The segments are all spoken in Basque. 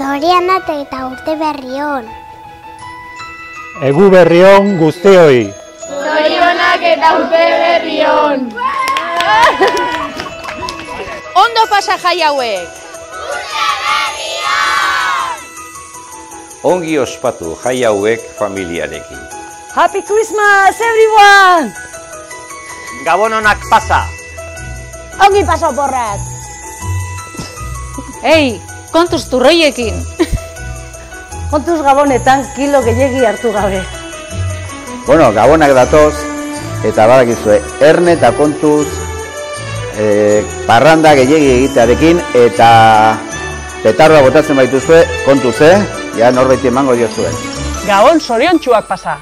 Zorionak eta urte berri on. Egu berri on guztioi. Zorionak eta urte berri on. Ondo pasa jai hauek. Urte berri on! Ongi ospatu jai hauek familiarekin. Happy Christmas, everyone! Gabon onak pasa! Ongi paso porrak! Ei, kontuz turroiekin. Kontuz gabonetan kilo gehiegi hartu gabe. Bueno, gabonak datoz, eta badakizue, erne eta kontuz, parranda gehiegi egitearekin, eta petardoa botatzen baituzue, kontuz, ja norbaiti emango diozuen. Gabon zoriontsuak pasa.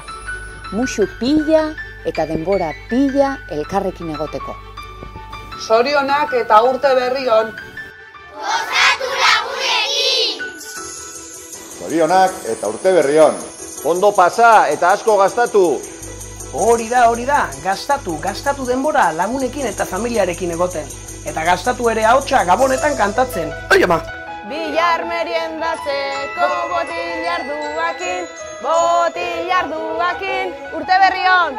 Musu pila eta denbora pila elkarrekin egoteko. Zorionak eta urte berri on. Gozatu lagunekin! Zorionak eta urte berri on. Ondo pasa eta asko gastatu. Hori da, gastatu denbora lagunekin eta familiarekin egoten. Eta gastatu ere ahotsa gabonetan kantatzen. Oi ama! Billar meriendatzeko botilarduakin, urte berri on!